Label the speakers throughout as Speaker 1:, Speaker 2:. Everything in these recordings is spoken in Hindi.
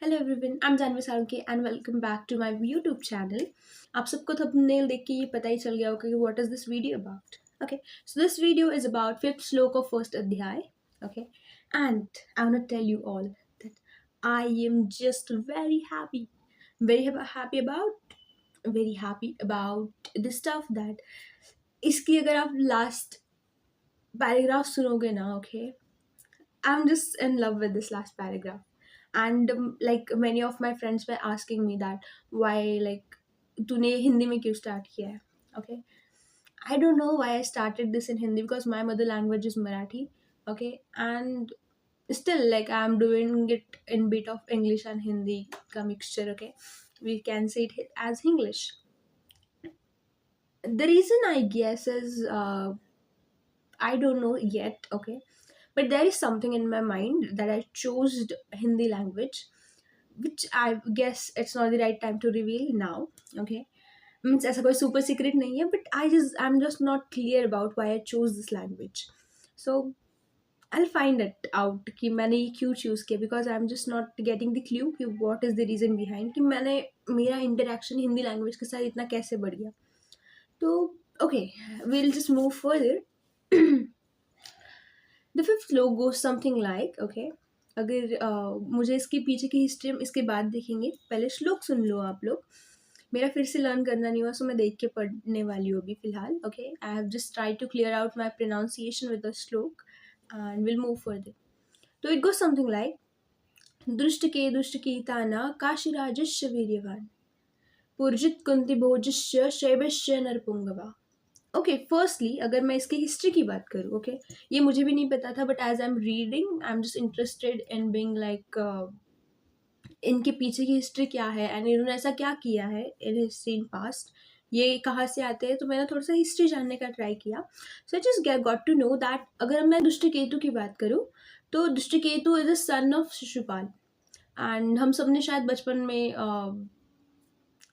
Speaker 1: Hello everyone, I am Janhvi Salunke and welcome back to my YouTube channel. आप सबको थंबनेल देख के ये पता ही चल गया होगा कि what is this video about. Okay, so this video is about fifth shloka of first adhyay. Okay, and I want to tell you all that I am just very happy about the stuff that इसकी अगर आप लास्ट पैराग्राफ सुनोगे ना, okay, I'm just in love with this last paragraph. And like many of my friends were asking me that why like तूने हिंदी में क्यों स्टार्ट किया है. Okay, I don't know why I started this in Hindi because my mother language is Marathi. Okay, and still like I'm doing it in bit of English and Hindi का mixture. Okay, we can say it as English. The reason I guess is I don't know yet. Okay, but there is something in my mind that I chose Hindi language, which I guess it's not the right time to reveal now. Okay, means ऐसा कोई super secret नहीं है, but I'm just not clear about why I chose this language. So I'll find it out कि मैंने ये क्यों choose किया, because I'm just not getting the clue कि what is the reason behind कि मैंने मेरा interaction हिंदी language के साथ इतना कैसे बढ़ गया. तो okay, we'll just move further. The fifth law goes something like, okay, अगर मुझे इसके पीछे की हिस्ट्री हम इसके बाद देखेंगे, पहले श्लोक सुन लो आप लोग. मेरा फिर से लर्न करना नहीं हुआ, सो मैं देख के पढ़ने वाली हूँ अभी फिलहाल. Okay, I have just try to clear out my pronunciation with the shloka and will move further. तो इट गोज समथिंग लाइक दुष्ट के ताना काशीराजस्य वीर्यवान पूर्जित कुंती भोजस्य शैवस्य नरपुंगवा. ओके, फर्स्टली अगर मैं इसकी हिस्ट्री की बात करूँ, ओके, ये मुझे भी नहीं पता था, but as I am reading I am just interested in being like इनके पीछे की हिस्ट्री क्या है एंड इन्होंने ऐसा क्या किया है इन हिस्ट्री इन पास्ट, ये कहाँ से आते हैं. तो मैंने थोड़ा सा हिस्ट्री जानने का ट्राई किया. So I just got to know that अगर मैं दुष्टकेतु की बात करूँ तो Dhrishtaketu is a son of Shishupal. And हम सब ने शायद बचपन में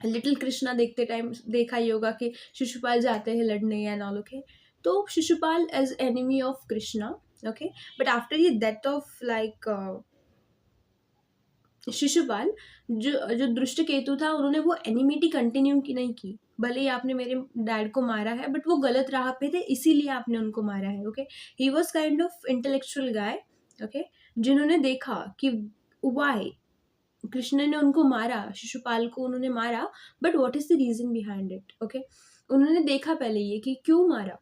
Speaker 1: लिटिल कृष्णा देखते टाइम देखा ही होगा कि शिशुपाल जाते हैं लड़ने एंड ऑल. ओके, तो Shishupal as enemy of Krishna. Okay, but after ये डेथ ऑफ लाइक शिशुपाल, जो जो दृष्टकेतु था, उन्होंने वो एनिमिटी कंटिन्यू की नहीं की. भले ही आपने मेरे डैड को मारा है, बट वो गलत राह पे थे, इसीलिए आपने उनको मारा है. Okay, he was kind of intellectual guy. Okay, जिन्होंने देखा कि वाई कृष्ण ने उनको मारा, शिशुपाल को उन्होंने मारा, but what is the reason behind it. Okay, उन्होंने देखा पहले ये कि क्यों मारा,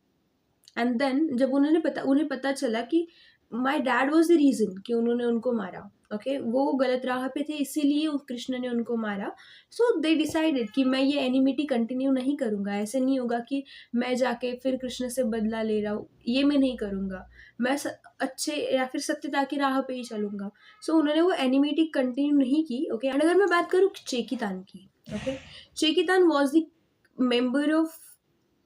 Speaker 1: एंड देन जब उन्हें पता चला कि my dad was the reason कि उन्होंने उनको मारा. ओके, वो गलत राह पे थे, इसीलिए कृष्ण ने उनको मारा. सो दे डिसाइडेड कि मैं ये एनिमिटी कंटिन्यू नहीं करूँगा. ऐसे नहीं होगा कि मैं जाके फिर कृष्ण से बदला ले रहा हूँ, ये मैं नहीं करूँगा. मैं अच्छे या फिर सत्यता की राह पे ही चलूँगा. सो उन्होंने वो एनिमिटी कंटिन्यू नहीं की. ओके, एंड अगर मैं बात करूँ चेकितान की, okay, Chekitan was the member of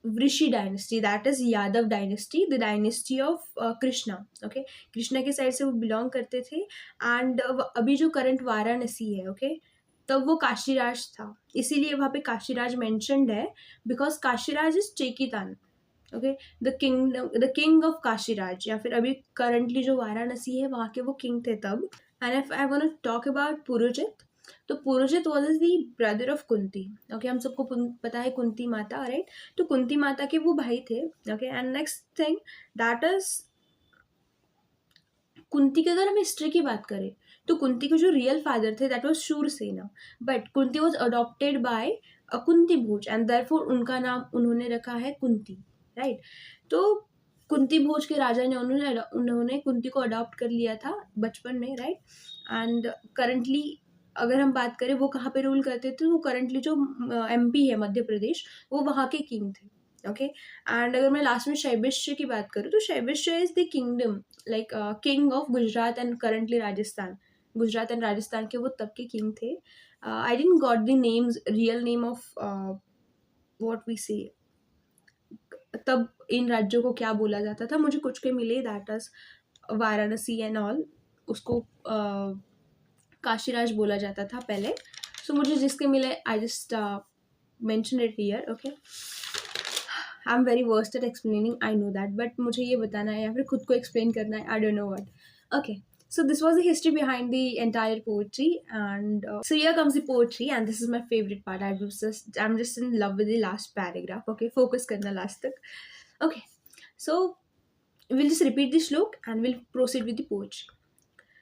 Speaker 1: Vrishni dynasty, that is Yadav dynasty, the dynasty of Krishna. Okay, Krishna के साइड से वो बिलोंग करते थे. एंड अभी जो करंट वाराणसी है, ओके, तब वो काशीराज था, इसीलिए वहाँ पे काशीराज मेंशन्ड है, because Kashiraj is Chekitan. Okay, the king of Kashiraj, या फिर अभी करंटली जो वाराणसी है वहाँ के वो किंग थे तब. And if I want to talk about Purujit, तो Purujit was the brother of Kunti. Okay, हम सबको पता है कुंती माता, राइट. तो कुंती माता के वो भाई थे. Okay, and next thing that is Kunti की अगर हम हिस्ट्री की बात करें तो कुंती के जो रियल फादर थे that was Shurasena, but Kunti was adopted by Kunti Bhoj and therefore उनका नाम उन्होंने रखा है कुंती, राइट. तो कुंती भोज के राजा ने उन्होंने कुंती को अडॉप्ट कर लिया था बचपन में, राइट. एंड करंटली अगर हम बात करें वो कहाँ पे रूल करते थे, वो करंटली जो MP है मध्य प्रदेश, वो वहाँ के किंग थे. ओके, एंड अगर मैं लास्ट में शैवस्य की बात करूँ तो Shaivya is the kingdom like king of Gujarat and currently Rajasthan. Gujarat and Rajasthan के वो तब के किंग थे. I didn't got the names, real name of what we say, तब इन राज्यों को क्या बोला जाता था, मुझे कुछ के मिले, that is Varanasi and all, उसको काशीराज बोला जाता था पहले. सो मुझे जिसके मिले I just mention it here. Okay, I am very worst at explaining, I know that, but मुझे ये बताना है या फिर खुद को एक्सप्लेन करना है, I don't know what. Okay, So this was the history behind the entire poetry, and so here comes the poetry, and this is my favorite part. I'm just in love with the last paragraph. Okay, focus karna last tak. Okay, so we'll just repeat the shlok and we'll proceed with the poetry.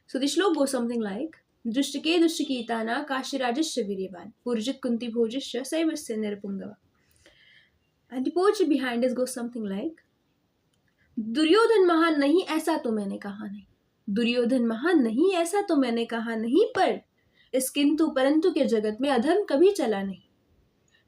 Speaker 1: So the shlok goes something like Drishtike Drishtikitana Kashirajasya Viryavan Purjit Kunti Bhojasya Saivasya Nirpungava. And the poetry behind this goes something like Duryodhan महान नहीं ऐसा तो मैंने कहा नहीं, दुर्योधन महान नहीं ऐसा तो मैंने कहा नहीं, पर इस किंतु परंतु के जगत में अधर्म कभी चला नहीं,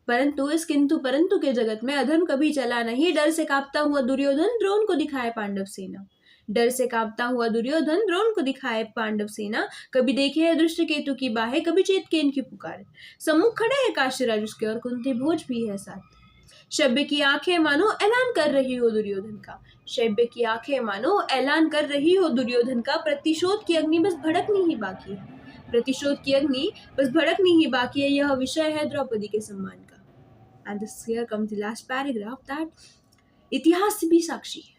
Speaker 1: परंतु इस किंतु परंतु के जगत में अधर्म कभी चला नहीं। डर से कांपता हुआ दुर्योधन द्रोण को दिखाए पांडव सेना, डर से कांपता हुआ दुर्योधन द्रोण को दिखाए पांडव सेना। कभी देखे है दृष्टकेतु की बाहें, कभी चेतकेन की पुकार, सम्मुख खड़े है काशीराज उसके और कुंती भोज भी है साथ। शब्य की आंखें मानो ऐलान कर रही हो दुर्योधन का, शब्य की आंखें मानो ऐलान कर रही हो दुर्योधन का, प्रतिशोध की अग्नि बस भड़कनी ही बाकी है, प्रतिशोध की अग्नि बस भड़कनी ही बाकी है, यह विषय है द्रौपदी के सम्मान का। And this here comes the last paragraph that इतिहास भी साक्षी है,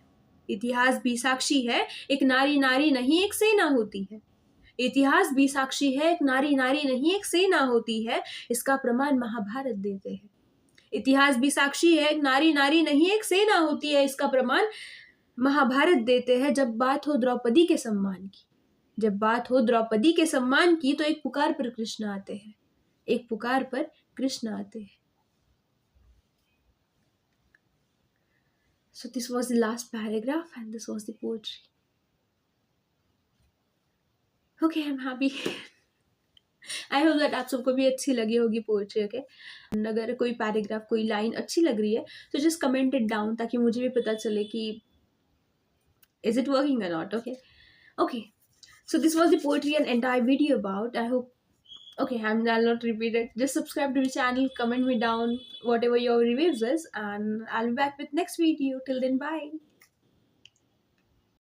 Speaker 1: इतिहास भी साक्षी है, एक नारी नारी नहीं एक सेना होती है, इतिहास भी साक्षी है, एक नारी नारी नहीं एक सेना होती है, इसका प्रमाण महाभारत देते हैं। इतिहास भी साक्षी है, एक नारी नारी नहीं एक सेना होती है, इसका प्रमाण महाभारत देते हैं। जब बात हो द्रौपदी के सम्मान की, जब बात हो द्रौपदी के सम्मान की, तो एक पुकार पर कृष्ण आते हैं, एक पुकार पर कृष्ण आते हैं। So this was the last paragraph and this was the poetry. Okay, I'm happy. I hope that आप सबको भी अच्छी लगी होगी पोएट्री. ओके, अगर कोई पैराग्राफ कोई लाइन अच्छी लग रही है तो जस्ट कमेंट इट डाउन, ताकि मुझे भी पता चले कि is it working or not. Okay, so this was the poetry and entire video about. I hope. Okay, I'll not repeat it. Just subscribe to the channel, comment me down whatever your reviews is, and I'll be back with next video. Till then, bye.